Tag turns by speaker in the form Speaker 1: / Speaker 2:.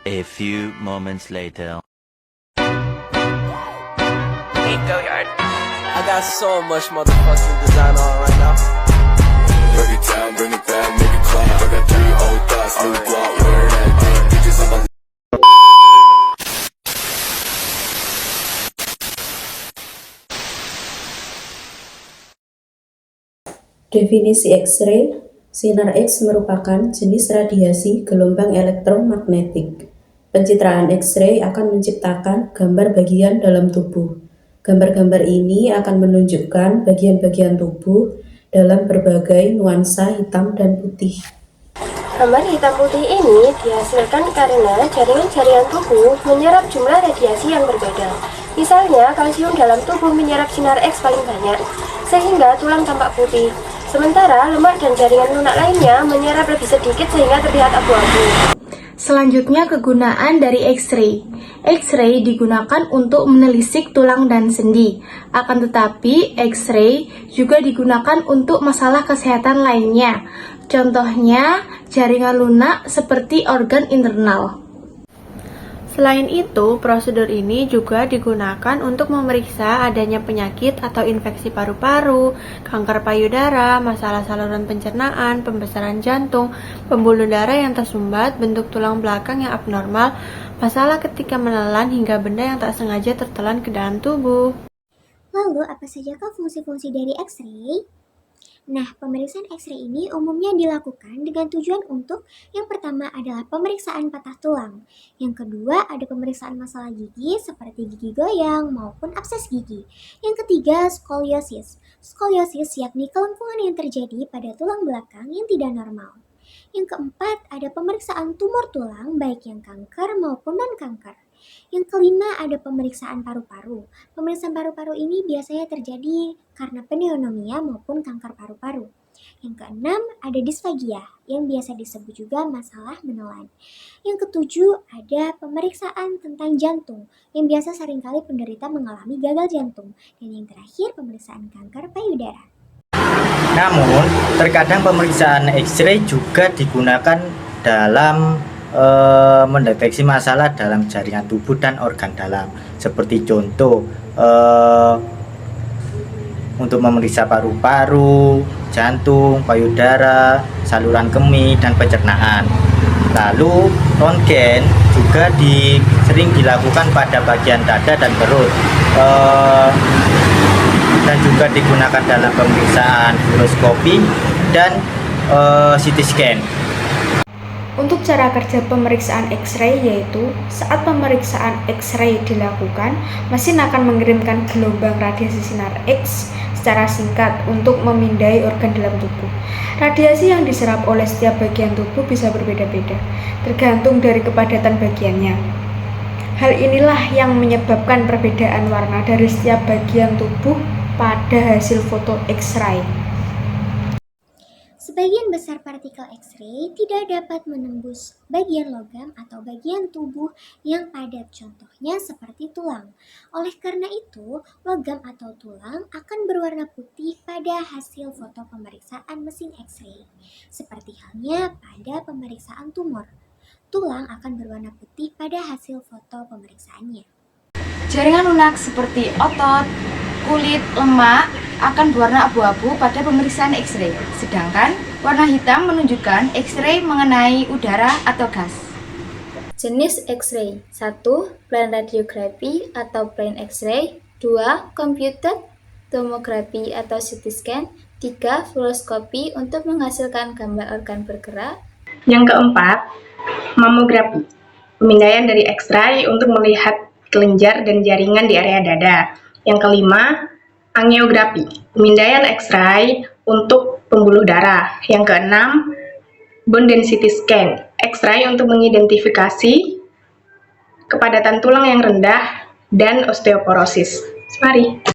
Speaker 1: A few moments later.
Speaker 2: Hey, go yard. I got so much motherfucking design on right now.
Speaker 3: Break it down, bring it back, make it clap. I got 3 old thoughts, new block, where that damn bitches on my.
Speaker 4: Definisi X-ray, sinar X merupakan jenis radiasi gelombang elektromagnetik. Pencitraan X-ray akan menciptakan gambar bagian dalam tubuh. Gambar-gambar ini akan menunjukkan bagian-bagian tubuh dalam berbagai nuansa hitam dan putih.
Speaker 5: Gambar hitam putih ini dihasilkan karena jaringan-jaringan tubuh menyerap jumlah radiasi yang berbeda. Misalnya, kalsium dalam tubuh menyerap sinar X paling banyak, sehingga tulang tampak putih. Sementara lemak dan jaringan lunak lainnya menyerap lebih sedikit sehingga terlihat abu-abu.
Speaker 6: Selanjutnya kegunaan dari X-ray. X-ray digunakan untuk menelisik tulang dan sendi. Akan tetapi, X-ray juga digunakan untuk masalah kesehatan lainnya. Contohnya, jaringan lunak seperti organ internal. Selain itu, prosedur ini juga digunakan untuk memeriksa adanya penyakit atau infeksi paru-paru, kanker payudara, masalah saluran pencernaan, pembesaran jantung, pembuluh darah yang tersumbat, bentuk tulang belakang yang abnormal, masalah ketika menelan hingga benda yang tak sengaja tertelan ke dalam tubuh.
Speaker 7: Lalu, apa sajakah fungsi-fungsi dari X-ray? Nah, pemeriksaan X-ray ini umumnya dilakukan dengan tujuan untuk yang pertama adalah pemeriksaan patah tulang. Yang kedua ada pemeriksaan masalah gigi seperti gigi goyang maupun abses gigi. Yang ketiga skoliosis. Skoliosis yakni kelengkungan yang terjadi pada tulang belakang yang tidak normal. Yang keempat ada pemeriksaan tumor tulang baik yang kanker maupun non-kanker. Yang kelima ada pemeriksaan paru-paru. Pemeriksaan paru-paru ini biasanya terjadi karena pneumonia maupun kanker paru-paru. Yang keenam ada disfagia yang biasa disebut juga masalah menelan. Yang ketujuh ada pemeriksaan tentang jantung yang biasa seringkali penderita mengalami gagal jantung. Dan yang terakhir pemeriksaan kanker payudara.
Speaker 8: Namun, terkadang pemeriksaan X-ray juga digunakan dalam mendeteksi masalah dalam jaringan tubuh dan organ dalam. Seperti contoh, untuk memeriksa paru-paru, jantung, payudara, saluran kemih, dan pencernaan. Lalu, röntgen juga sering dilakukan pada bagian dada dan perut. Dan juga digunakan dalam pemeriksaan fluoroskopi dan CT scan.
Speaker 6: Untuk cara kerja pemeriksaan X-ray yaitu saat pemeriksaan X-ray dilakukan, mesin akan mengirimkan gelombang radiasi sinar X secara singkat untuk memindai organ dalam tubuh. Radiasi yang diserap oleh setiap bagian tubuh bisa berbeda-beda, tergantung dari kepadatan bagiannya. Hal inilah yang menyebabkan perbedaan warna dari setiap bagian tubuh pada hasil foto X-ray.
Speaker 7: Sebagian besar partikel X-ray tidak dapat menembus bagian logam atau bagian tubuh yang padat, contohnya seperti tulang. Oleh karena itu, logam atau tulang akan berwarna putih pada hasil foto pemeriksaan mesin X-ray. Seperti halnya pada pemeriksaan tumor, tulang akan berwarna putih pada hasil foto pemeriksaannya.
Speaker 9: Jaringan lunak seperti otot, kulit, lemak akan berwarna abu-abu pada pemeriksaan X-ray, sedangkan warna hitam menunjukkan X-ray mengenai udara atau gas.
Speaker 10: Jenis X-ray: 1. Plain radiography atau plain X-ray. 2. Computed tomography atau CT scan. 3. Fluoroskopi untuk menghasilkan gambar organ bergerak.
Speaker 11: Yang keempat, mamografi, pemindaian dari X-ray untuk melihat kelenjar dan jaringan di area dada. Yang kelima, angiografi, pemindaian X-ray untuk pembuluh darah. Yang keenam, bone density scan, X-ray untuk mengidentifikasi kepadatan tulang yang rendah dan osteoporosis. Mari.